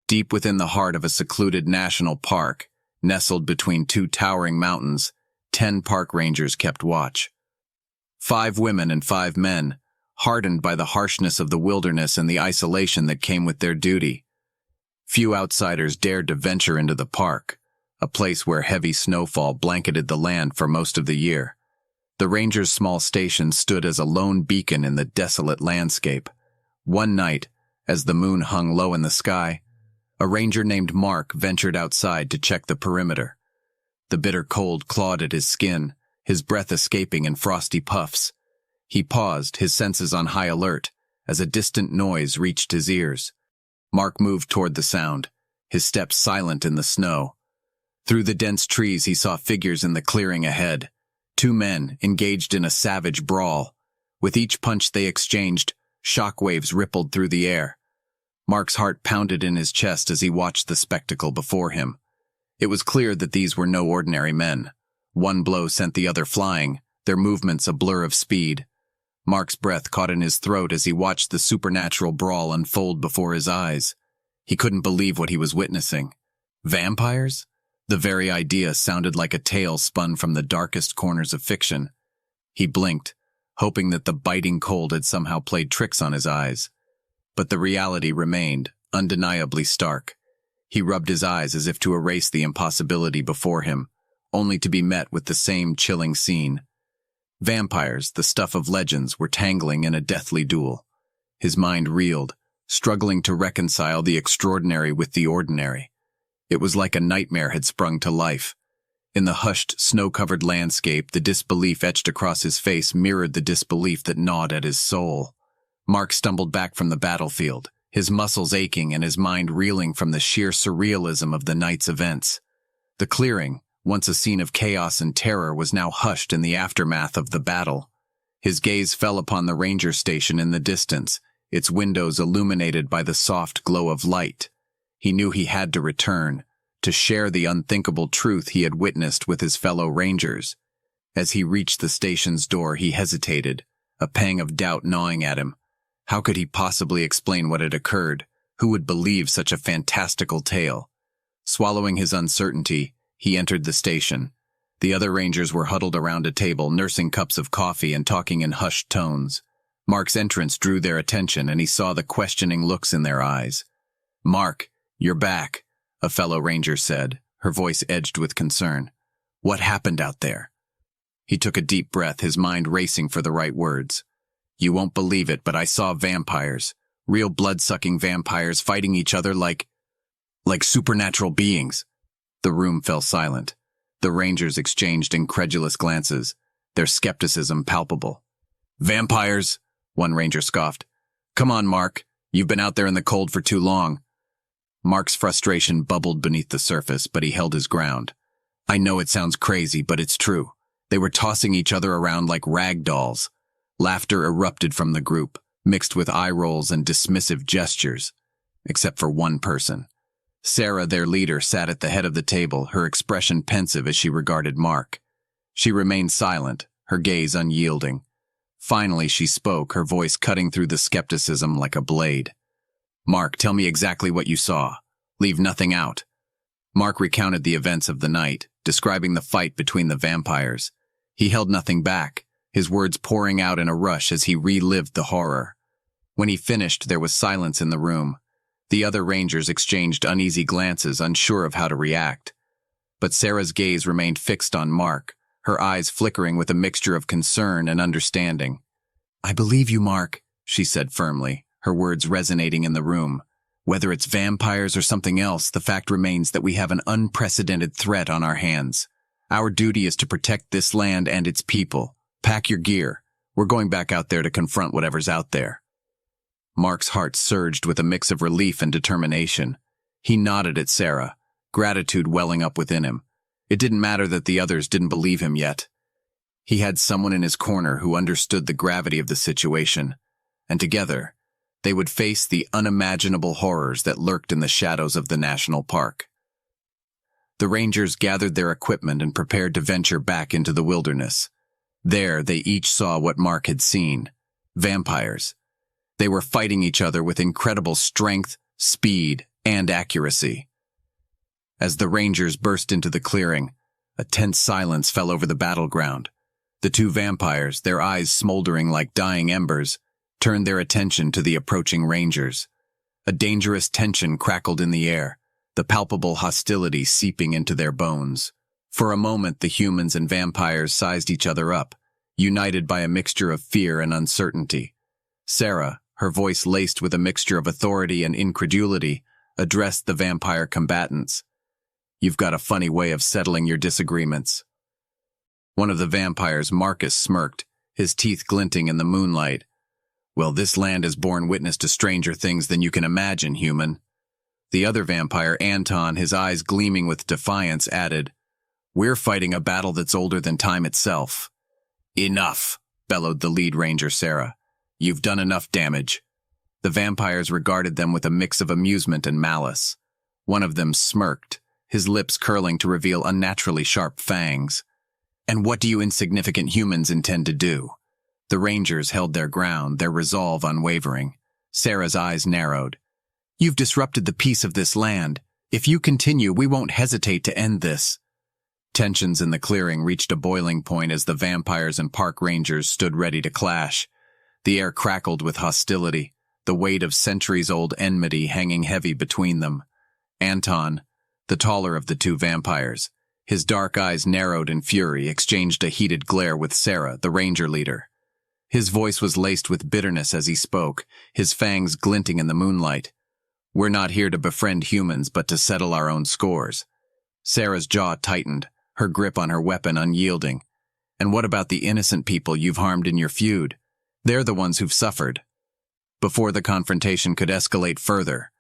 Deep within the heart of a secluded national park, nestled between two towering mountains, 10 park rangers kept watch. 5 women and 5 men, hardened by the harshness of the wilderness and the isolation that came with their duty. Few outsiders dared to venture into the park, a place where heavy snowfall blanketed the land for most of the year. The rangers' small station stood as a lone beacon in the desolate landscape. One night, as the moon hung low in the sky, a ranger named Mark ventured outside to check the perimeter. The bitter cold clawed at his skin, his breath escaping in frosty puffs. He paused, his senses on high alert, as a distant noise reached his ears. Mark moved toward the sound, his steps silent in the snow. Through the dense trees he saw figures in the clearing ahead. 2 men engaged in a savage brawl. With each punch they exchanged, shockwaves rippled through the air. Mark's heart pounded in his chest as he watched the spectacle before him. It was clear that these were no ordinary men. One blow sent the other flying, their movements a blur of speed. Mark's breath caught in his throat as he watched the supernatural brawl unfold before his eyes. He couldn't believe what he was witnessing. Vampires? The very idea sounded like a tale spun from the darkest corners of fiction. He blinked, hoping that the biting cold had somehow played tricks on his eyes. But the reality remained, undeniably stark. He rubbed his eyes as if to erase the impossibility before him, only to be met with the same chilling scene. Vampires, the stuff of legends, were tangling in a deathly duel. His mind reeled, struggling to reconcile the extraordinary with the ordinary. It was like a nightmare had sprung to life. In the hushed, snow-covered landscape, the disbelief etched across his face mirrored the disbelief that gnawed at his soul. Mark stumbled back from the battlefield, his muscles aching and his mind reeling from the sheer surrealism of the night's events. The clearing, once a scene of chaos and terror, was now hushed in the aftermath of the battle. His gaze fell upon the ranger station in the distance, its windows illuminated by the soft glow of light. He knew he had to return, to share the unthinkable truth he had witnessed with his fellow rangers. As he reached the station's door, he hesitated, a pang of doubt gnawing at him. How could he possibly explain what had occurred? Who would believe such a fantastical tale? Swallowing his uncertainty, he entered the station. The other rangers were huddled around a table, nursing cups of coffee and talking in hushed tones. Mark's entrance drew their attention, and he saw the questioning looks in their eyes. "Mark, you're back," a fellow ranger said, her voice edged with concern. "What happened out there?" He took a deep breath, his mind racing for the right words. "You won't believe it, but I saw vampires. Real blood-sucking vampires fighting each other like supernatural beings." The room fell silent. The rangers exchanged incredulous glances, their skepticism palpable. "Vampires?" one ranger scoffed. "Come on, Mark. You've been out there in the cold for too long." Mark's frustration bubbled beneath the surface, but he held his ground. "I know it sounds crazy, but it's true. They were tossing each other around like rag dolls." Laughter erupted from the group, mixed with eye rolls and dismissive gestures, except for one person. Sarah, their leader, sat at the head of the table, her expression pensive as she regarded Mark. She remained silent, her gaze unyielding. Finally, she spoke, her voice cutting through the skepticism like a blade. "Mark, tell me exactly what you saw. Leave nothing out." Mark recounted the events of the night, describing the fight between the vampires. He held nothing back, his words pouring out in a rush as he relived the horror. When he finished, there was silence in the room. The other rangers exchanged uneasy glances, unsure of how to react. But Sarah's gaze remained fixed on Mark, her eyes flickering with a mixture of concern and understanding. "I believe you, Mark," she said firmly, her words resonating in the room. "Whether it's vampires or something else, the fact remains that we have an unprecedented threat on our hands. Our duty is to protect this land and its people. Pack your gear. We're going back out there to confront whatever's out there." Mark's heart surged with a mix of relief and determination. He nodded at Sarah, gratitude welling up within him. It didn't matter that the others didn't believe him yet. He had someone in his corner who understood the gravity of the situation, and together, they would face the unimaginable horrors that lurked in the shadows of the national park. The rangers gathered their equipment and prepared to venture back into the wilderness. There, they each saw what Mark had seen: vampires. They were fighting each other with incredible strength, speed, and accuracy. As the Rangers burst into the clearing, a tense silence fell over the battleground. The two vampires, their eyes smoldering like dying embers, turned their attention to the approaching Rangers. A dangerous tension crackled in the air, the palpable hostility seeping into their bones. For a moment, the humans and vampires sized each other up, united by a mixture of fear and uncertainty. Sarah, her voice laced with a mixture of authority and incredulity, addressed the vampire combatants. "You've got a funny way of settling your disagreements." One of the vampires, Marcus, smirked, his teeth glinting in the moonlight. "Well, this land has borne witness to stranger things than you can imagine, human." The other vampire, Anton, his eyes gleaming with defiance, added, "We're fighting a battle that's older than time itself." "Enough," bellowed the lead ranger, Sarah. "You've done enough damage." The vampires regarded them with a mix of amusement and malice. One of them smirked, his lips curling to reveal unnaturally sharp fangs. "And what do you insignificant humans intend to do?" The Rangers held their ground, their resolve unwavering. Sarah's eyes narrowed. "You've disrupted the peace of this land. If you continue, we won't hesitate to end this." Tensions in the clearing reached a boiling point as the vampires and park rangers stood ready to clash. The air crackled with hostility, the weight of centuries-old enmity hanging heavy between them. Anton, the taller of the two vampires, his dark eyes narrowed in fury, exchanged a heated glare with Sarah, the ranger leader. His voice was laced with bitterness as he spoke, his fangs glinting in the moonlight. "We're not here to befriend humans, but to settle our own scores." Sarah's jaw tightened, her grip on her weapon unyielding. "And what about the innocent people you've harmed in your feud? They're the ones who've suffered." Before the confrontation could escalate further,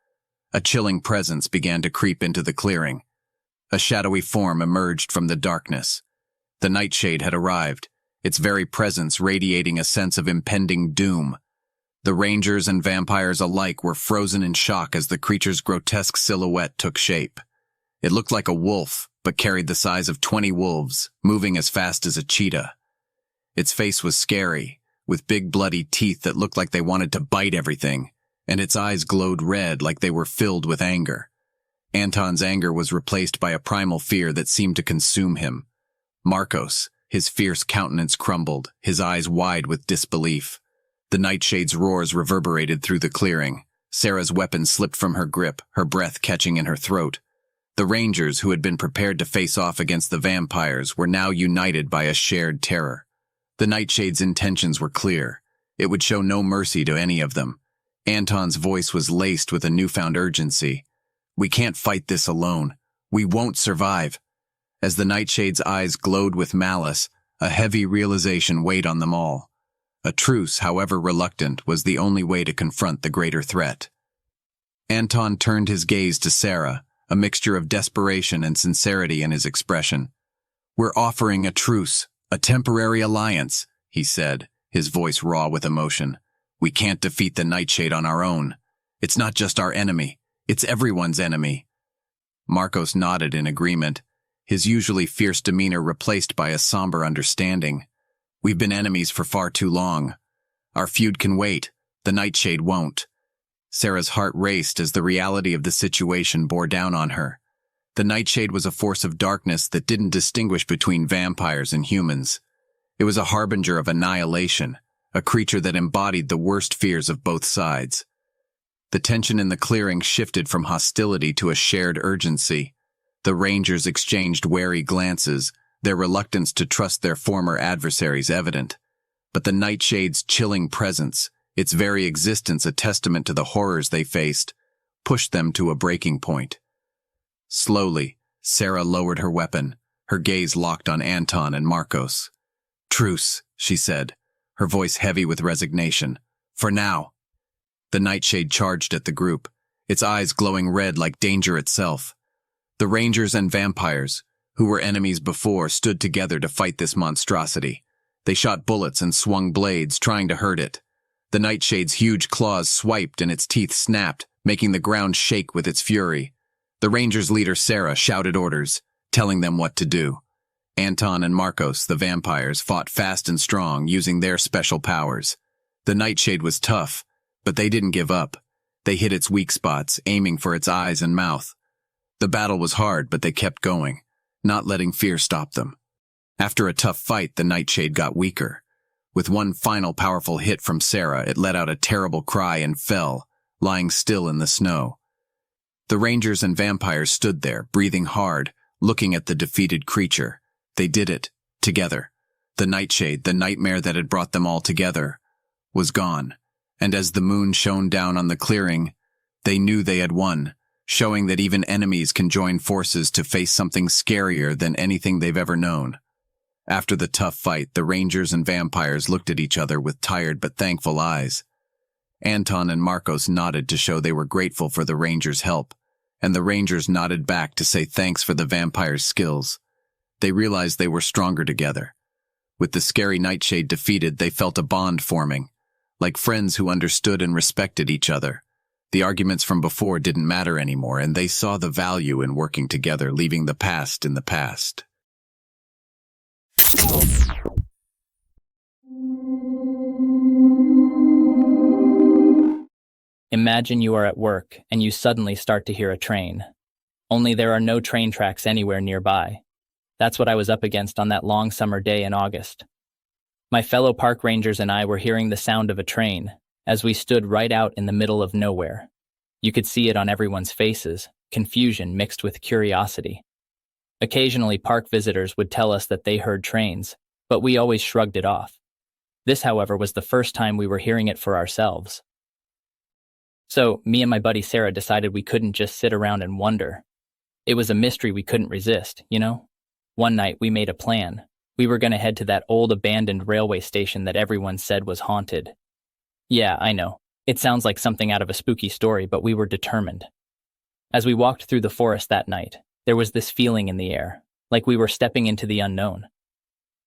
a chilling presence began to creep into the clearing. A shadowy form emerged from the darkness. The nightshade had arrived, its very presence radiating a sense of impending doom. The Rangers and vampires alike were frozen in shock as the creature's grotesque silhouette took shape. It looked like a wolf, but carried the size of 20 wolves, moving as fast as a cheetah. Its face was scary, with big bloody teeth that looked like they wanted to bite everything, and its eyes glowed red like they were filled with anger. Anton's anger was replaced by a primal fear that seemed to consume him. Marcos, his fierce countenance crumbled, his eyes wide with disbelief. The nightshade's roars reverberated through the clearing. Sarah's weapon slipped from her grip, her breath catching in her throat. The Rangers, who had been prepared to face off against the vampires, were now united by a shared terror. The Nightshade's intentions were clear. It would show no mercy to any of them. Anton's voice was laced with a newfound urgency. "We can't fight this alone. We won't survive." As the Nightshade's eyes glowed with malice, a heavy realization weighed on them all. A truce, however reluctant, was the only way to confront the greater threat. Anton turned his gaze to Sarah, a mixture of desperation and sincerity in his expression. "We're offering a truce, a temporary alliance," he said, his voice raw with emotion. "We can't defeat the Nightshade on our own. It's not just our enemy, it's everyone's enemy." Marcos nodded in agreement, his usually fierce demeanor replaced by a somber understanding. "We've been enemies for far too long. Our feud can wait, the Nightshade won't." Sarah's heart raced as the reality of the situation bore down on her. The Nightshade was a force of darkness that didn't distinguish between vampires and humans. It was a harbinger of annihilation, a creature that embodied the worst fears of both sides. The tension in the clearing shifted from hostility to a shared urgency. The Rangers exchanged wary glances, their reluctance to trust their former adversaries evident. But the Nightshade's chilling presence, its very existence a testament to the horrors they faced, pushed them to a breaking point. Slowly, Sarah lowered her weapon, her gaze locked on Anton and Marcos. "Truce," she said, her voice heavy with resignation. "For now." The Nightshade charged at the group, its eyes glowing red like danger itself. The Rangers and vampires, who were enemies before, stood together to fight this monstrosity. They shot bullets and swung blades, trying to hurt it. The Nightshade's huge claws swiped and its teeth snapped, making the ground shake with its fury. The Rangers' leader, Sarah, shouted orders, telling them what to do. Anton and Marcos, the vampires, fought fast and strong, using their special powers. The Nightshade was tough, but they didn't give up. They hit its weak spots, aiming for its eyes and mouth. The battle was hard, but they kept going, not letting fear stop them. After a tough fight, the nightshade got weaker. With one final powerful hit from Sarah, it let out a terrible cry and fell, lying still in the snow. The rangers and vampires stood there, breathing hard, looking at the defeated creature. They did it, together. The nightshade, the nightmare that had brought them all together, was gone. And as the moon shone down on the clearing, they knew they had won, showing that even enemies can join forces to face something scarier than anything they've ever known. After the tough fight, the rangers and vampires looked at each other with tired but thankful eyes. Anton and Marcos nodded to show they were grateful for the rangers' help, and the rangers nodded back to say thanks for the vampires' skills. They realized they were stronger together. With the scary nightshade defeated, they felt a bond forming, like friends who understood and respected each other. The arguments from before didn't matter anymore, and they saw the value in working together, leaving the past in the past. Imagine you are at work and you suddenly start to hear a train. Only there are no train tracks anywhere nearby. That's what I was up against on that long summer day in August. My fellow park rangers and I were hearing the sound of a train as we stood right out in the middle of nowhere. You could see it on everyone's faces, confusion mixed with curiosity. Occasionally, park visitors would tell us that they heard trains, but we always shrugged it off. This, however, was the first time we were hearing it for ourselves. So, me and my buddy Sarah decided we couldn't just sit around and wonder. It was a mystery we couldn't resist, you know? One night, we made a plan. We were going to head to that old abandoned railway station that everyone said was haunted. Yeah, I know. It sounds like something out of a spooky story, but we were determined. As we walked through the forest that night, there was this feeling in the air, like we were stepping into the unknown.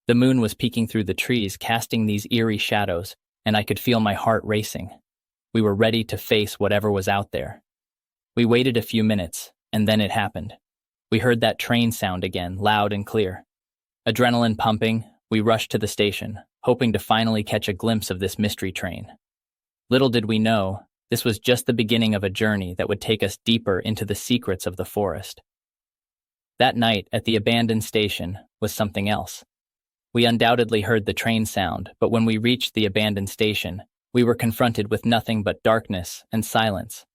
The moon was peeking through the trees, casting these eerie shadows, and I could feel my heart racing. We were ready to face whatever was out there. We waited a few minutes, and then it happened. We heard that train sound again, loud and clear. Adrenaline pumping, we rushed to the station, hoping to finally catch a glimpse of this mystery train. Little did we know, this was just the beginning of a journey that would take us deeper into the secrets of the forest. That night at the abandoned station was something else. We undoubtedly heard the train sound, but when we reached the abandoned station, we were confronted with nothing but darkness and silence.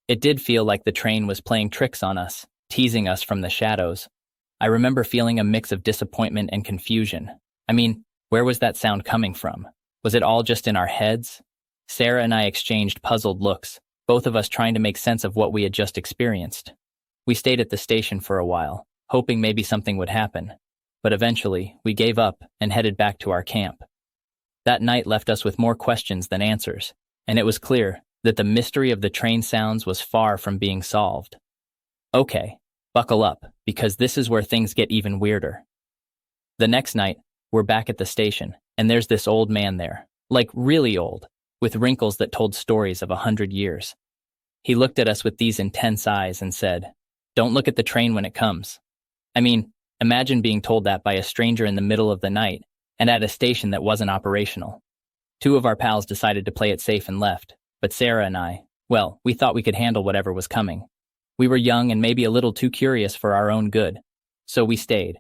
It did feel like the train was playing tricks on us, teasing us from the shadows. I remember feeling a mix of disappointment and confusion. I mean, where was that sound coming from? Was it all just in our heads? Sarah and I exchanged puzzled looks, both of us trying to make sense of what we had just experienced. We stayed at the station for a while, hoping maybe something would happen. But eventually, we gave up and headed back to our camp. That night left us with more questions than answers, and it was clear that the mystery of the train sounds was far from being solved. Okay, buckle up, because this is where things get even weirder. The next night, we're back at the station, and there's this old man there, like really old, with wrinkles that told stories of 100 years. He looked at us with these intense eyes and said, "Don't look at the train when it comes." I mean, imagine being told that by a stranger in the middle of the night and at a station that wasn't operational. Two of our pals decided to play it safe and left, but Sarah and I, well, we thought we could handle whatever was coming. We were young and maybe a little too curious for our own good, so we stayed.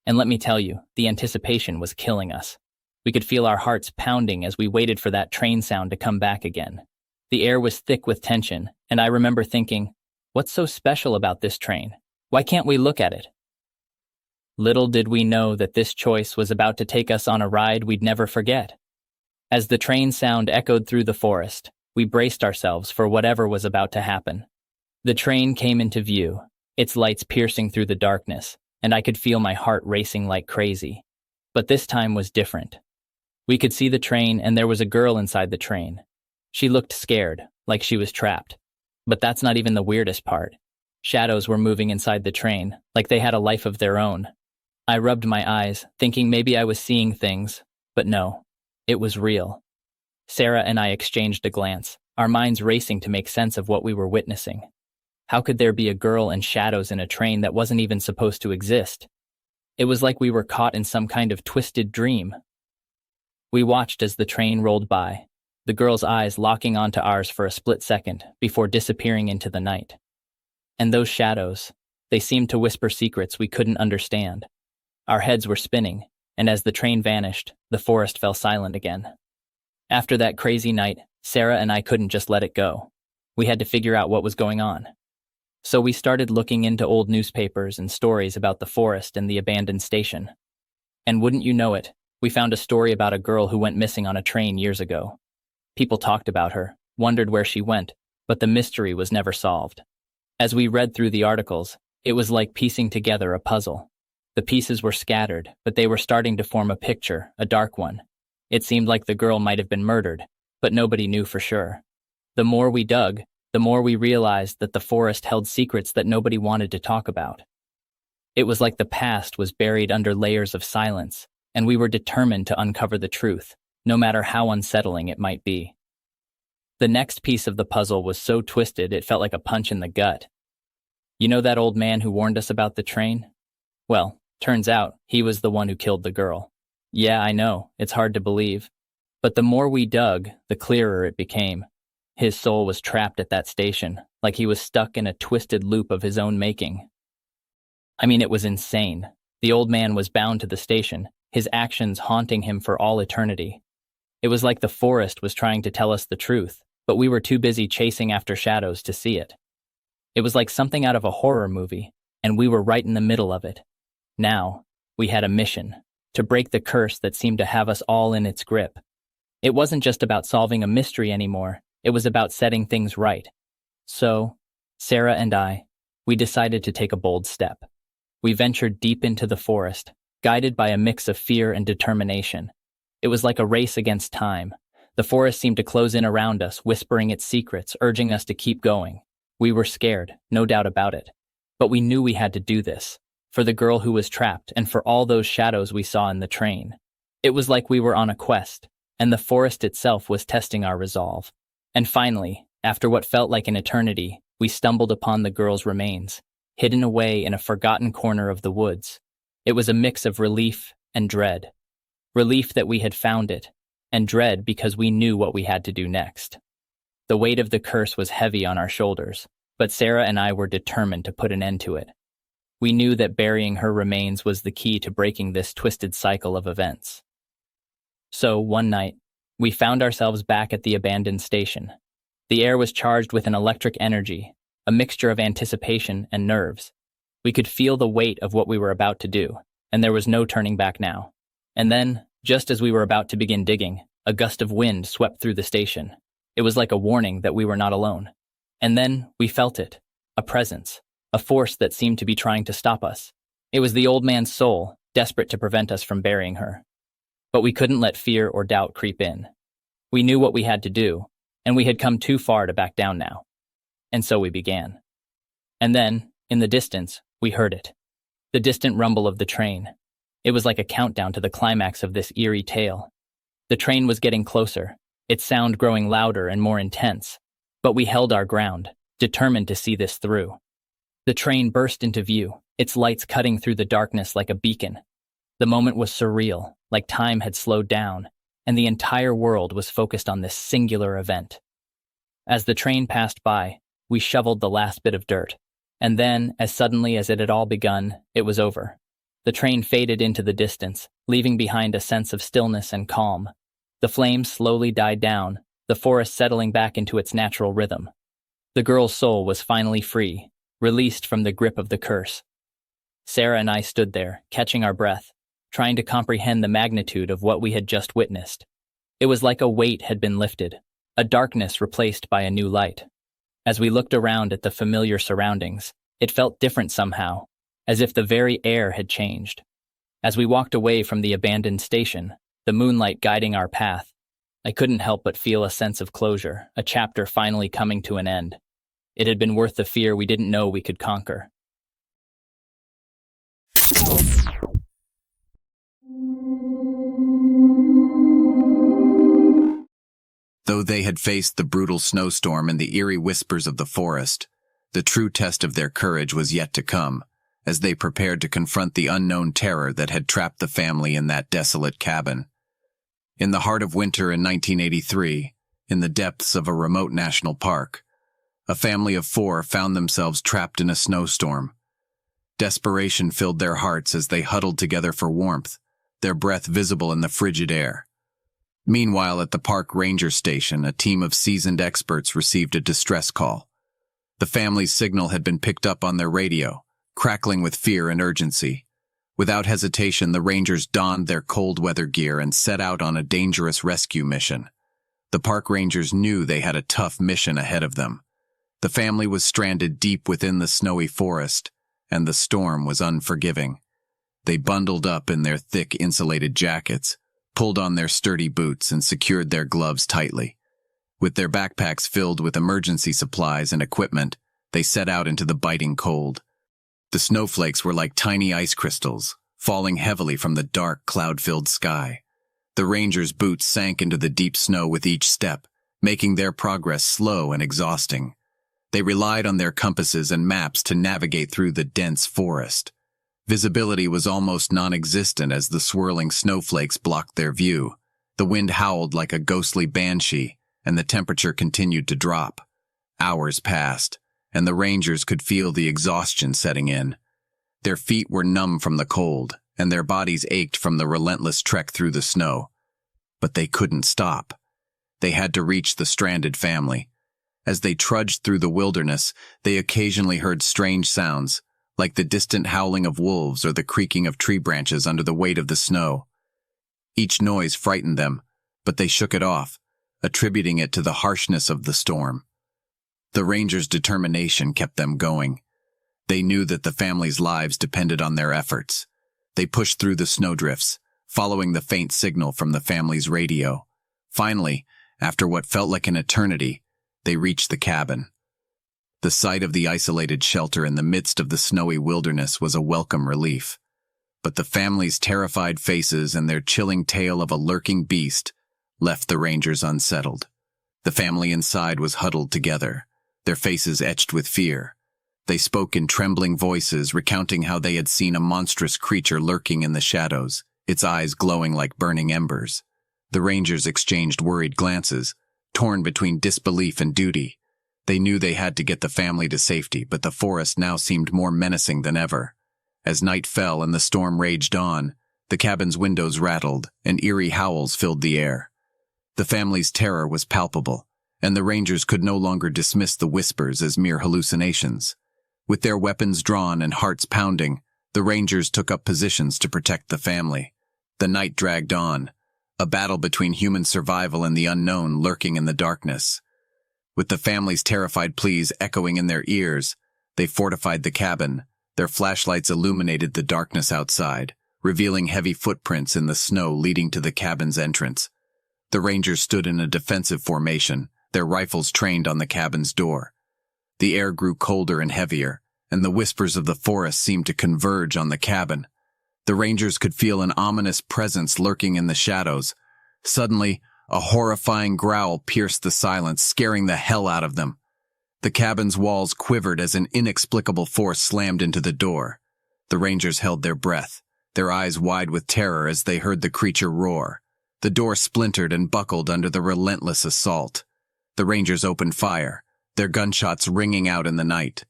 And let me tell you, the anticipation was killing us. We could feel our hearts pounding as we waited for that train sound to come back again. The air was thick with tension, and I remember thinking, what's so special about this train? Why can't we look at it? Little did we know that this choice was about to take us on a ride we'd never forget. As the train sound echoed through the forest, we braced ourselves for whatever was about to happen. The train came into view, its lights piercing through the darkness, and I could feel my heart racing like crazy. But this time was different. We could see the train, and there was a girl inside the train. She looked scared, like she was trapped. But that's not even the weirdest part. Shadows were moving inside the train, like they had a life of their own. I rubbed my eyes, thinking maybe I was seeing things, but no, it was real. Sarah and I exchanged a glance, our minds racing to make sense of what we were witnessing. How could there be a girl and shadows in a train that wasn't even supposed to exist? It was like we were caught in some kind of twisted dream. We watched as the train rolled by. the girl's eyes locking onto ours for a split second before disappearing into the night. And those shadows, they seemed to whisper secrets we couldn't understand. Our heads were spinning, and as the train vanished, the forest fell silent again. After that crazy night, Sarah and I couldn't just let it go. We had to figure out what was going on. So we started looking into old newspapers and stories about the forest and the abandoned station. And wouldn't you know it, we found a story about a girl who went missing on a train years ago. People talked about her, wondered where she went, but the mystery was never solved. As we read through the articles, it was like piecing together a puzzle. The pieces were scattered, but they were starting to form a picture, a dark one. It seemed like the girl might have been murdered, but nobody knew for sure. The more we dug, the more we realized that the forest held secrets that nobody wanted to talk about. It was like the past was buried under layers of silence, and we were determined to uncover the truth, no matter how unsettling it might be. The next piece of the puzzle was so twisted it felt like a punch in the gut. You know that old man who warned us about the train? Well, turns out he was the one who killed the girl. Yeah, I know, it's hard to believe. But the more we dug, the clearer it became. His soul was trapped at that station, like he was stuck in a twisted loop of his own making. I mean, it was insane. The old man was bound to the station, his actions haunting him for all eternity. It was like the forest was trying to tell us the truth, but we were too busy chasing after shadows to see it. It was like something out of a horror movie, and we were right in the middle of it. Now, we had a mission, to break the curse that seemed to have us all in its grip. It wasn't just about solving a mystery anymore, it was about setting things right. So, Sarah and I, we decided to take a bold step. We ventured deep into the forest, guided by a mix of fear and determination. It was like a race against time. The forest seemed to close in around us, whispering its secrets, urging us to keep going. We were scared, no doubt about it. But we knew we had to do this, for the girl who was trapped and for all those shadows we saw in the train. It was like we were on a quest, and the forest itself was testing our resolve. And finally, after what felt like an eternity, we stumbled upon the girl's remains, hidden away in a forgotten corner of the woods. It was a mix of relief and dread. Relief that we had found it, and dread because we knew what we had to do next. The weight of the curse was heavy on our shoulders, but Sarah and I were determined to put an end to it. We knew that burying her remains was the key to breaking this twisted cycle of events. So, one night, we found ourselves back at the abandoned station. The air was charged with an electric energy, a mixture of anticipation and nerves. We could feel the weight of what we were about to do, and there was no turning back now. And then, just as we were about to begin digging, a gust of wind swept through the station. It was like a warning that we were not alone. And then we felt it, a presence, a force that seemed to be trying to stop us. It was the old man's soul, desperate to prevent us from burying her. But we couldn't let fear or doubt creep in. We knew what we had to do, and we had come too far to back down now. And so we began. And then, in the distance, we heard it. The distant rumble of the train. It was like a countdown to the climax of this eerie tale. The train was getting closer, its sound growing louder and more intense. But we held our ground, determined to see this through. The train burst into view, its lights cutting through the darkness like a beacon. The moment was surreal, like time had slowed down, and the entire world was focused on this singular event. As the train passed by, we shoveled the last bit of dirt, and then, as suddenly as it had all begun, it was over. The train faded into the distance, leaving behind a sense of stillness and calm. The flames slowly died down, the forest settling back into its natural rhythm. The girl's soul was finally free, released from the grip of the curse. Sarah and I stood there, catching our breath, trying to comprehend the magnitude of what we had just witnessed. It was like a weight had been lifted, a darkness replaced by a new light. As we looked around at the familiar surroundings, it felt different somehow, as if the very air had changed. As we walked away from the abandoned station, the moonlight guiding our path, I couldn't help but feel a sense of closure, a chapter finally coming to an end. It had been worth the fear we didn't know we could conquer. Though they had faced the brutal snowstorm and the eerie whispers of the forest, the true test of their courage was yet to come, as they prepared to confront the unknown terror that had trapped the family in that desolate cabin. In the heart of winter in 1983, in the depths of a remote national park. A family of 4 found themselves trapped in a snowstorm. Desperation filled their hearts as they huddled together for warmth, their breath visible in the frigid air. Meanwhile, at the park ranger station, a team of seasoned experts received a distress call. The family's signal had been picked up on their radio, crackling with fear and urgency. Without hesitation, the rangers donned their cold weather gear and set out on a dangerous rescue mission. The park rangers knew they had a tough mission ahead of them. The family was stranded deep within the snowy forest, and the storm was unforgiving. They bundled up in their thick insulated jackets, pulled on their sturdy boots, and secured their gloves tightly. With their backpacks filled with emergency supplies and equipment, they set out into the biting cold. The snowflakes were like tiny ice crystals, falling heavily from the dark, cloud-filled sky. The rangers' boots sank into the deep snow with each step, making their progress slow and exhausting. They relied on their compasses and maps to navigate through the dense forest. Visibility was almost non-existent as the swirling snowflakes blocked their view. The wind howled like a ghostly banshee, and the temperature continued to drop. Hours passed, and the rangers could feel the exhaustion setting in. Their feet were numb from the cold, and their bodies ached from the relentless trek through the snow. But they couldn't stop. They had to reach the stranded family. As they trudged through the wilderness, they occasionally heard strange sounds, like the distant howling of wolves or the creaking of tree branches under the weight of the snow. Each noise frightened them, but they shook it off, attributing it to the harshness of the storm. The rangers' determination kept them going. They knew that the family's lives depended on their efforts. They pushed through the snowdrifts, following the faint signal from the family's radio. Finally, after what felt like an eternity, they reached the cabin. The sight of the isolated shelter in the midst of the snowy wilderness was a welcome relief. But the family's terrified faces and their chilling tale of a lurking beast left the rangers unsettled. The family inside was huddled together, their faces etched with fear. They spoke in trembling voices, recounting how they had seen a monstrous creature lurking in the shadows, its eyes glowing like burning embers. The rangers exchanged worried glances, torn between disbelief and duty. They knew they had to get the family to safety, but the forest now seemed more menacing than ever. As night fell and the storm raged on, the cabin's windows rattled and eerie howls filled the air. The family's terror was palpable, and the rangers could no longer dismiss the whispers as mere hallucinations. With their weapons drawn and hearts pounding, the rangers took up positions to protect the family. The night dragged on, a battle between human survival and the unknown lurking in the darkness. With the family's terrified pleas echoing in their ears, they fortified the cabin. Their flashlights illuminated the darkness outside, revealing heavy footprints in the snow leading to the cabin's entrance. The rangers stood in a defensive formation, their rifles trained on the cabin's door. The air grew colder and heavier, and the whispers of the forest seemed to converge on the cabin. The rangers could feel an ominous presence lurking in the shadows. Suddenly, a horrifying growl pierced the silence, scaring the hell out of them. The cabin's walls quivered as an inexplicable force slammed into the door. The rangers held their breath, their eyes wide with terror as they heard the creature roar. The door splintered and buckled under the relentless assault. The rangers opened fire, their gunshots ringing out in the night.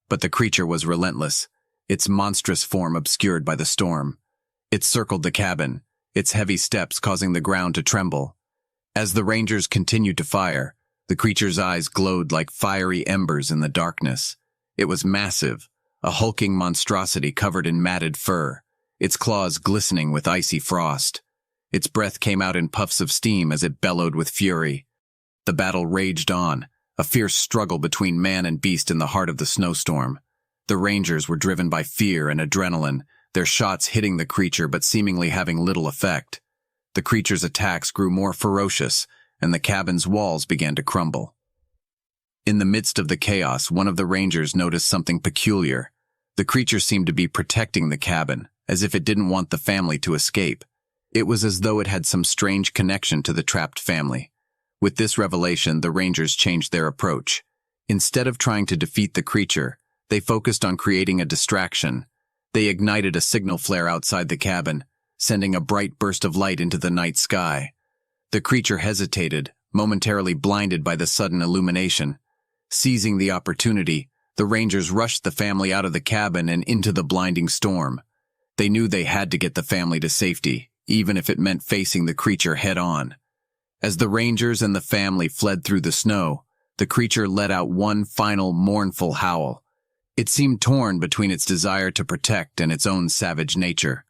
But the creature was relentless, its monstrous form obscured by the storm. It circled the cabin, its heavy steps causing the ground to tremble. As the rangers continued to fire, the creature's eyes glowed like fiery embers in the darkness. It was massive, a hulking monstrosity covered in matted fur, its claws glistening with icy frost. Its breath came out in puffs of steam as it bellowed with fury. The battle raged on, a fierce struggle between man and beast in the heart of the snowstorm. The rangers were driven by fear and adrenaline, their shots hitting the creature but seemingly having little effect. The creature's attacks grew more ferocious, and the cabin's walls began to crumble. In the midst of the chaos, one of the rangers noticed something peculiar. The creature seemed to be protecting the cabin, as if it didn't want the family to escape. It was as though it had some strange connection to the trapped family. With this revelation, the rangers changed their approach. Instead of trying to defeat the creature, they focused on creating a distraction. They ignited a signal flare outside the cabin, sending a bright burst of light into the night sky. The creature hesitated, momentarily blinded by the sudden illumination. Seizing the opportunity, the Rangers rushed the family out of the cabin and into the blinding storm. They knew they had to get the family to safety, even if it meant facing the creature head-on. As the Rangers and the family fled through the snow, the creature let out one final mournful howl. It seemed torn between its desire to protect and its own savage nature.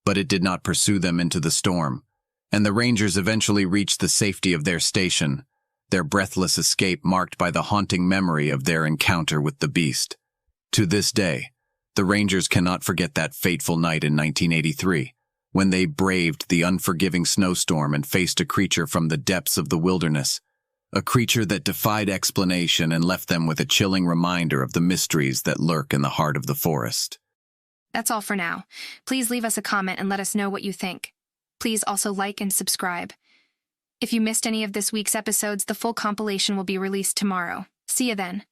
But it did not pursue them into the storm, and the Rangers eventually reached the safety of their station, their breathless escape marked by the haunting memory of their encounter with the beast. To this day, the Rangers cannot forget that fateful night in 1983, when they braved the unforgiving snowstorm and faced a creature from the depths of the wilderness, a creature that defied explanation and left them with a chilling reminder of the mysteries that lurk in the heart of the forest. That's all for now. Please leave us a comment and let us know what you think. Please also like and subscribe. If you missed any of this week's episodes, the full compilation will be released tomorrow. See you then.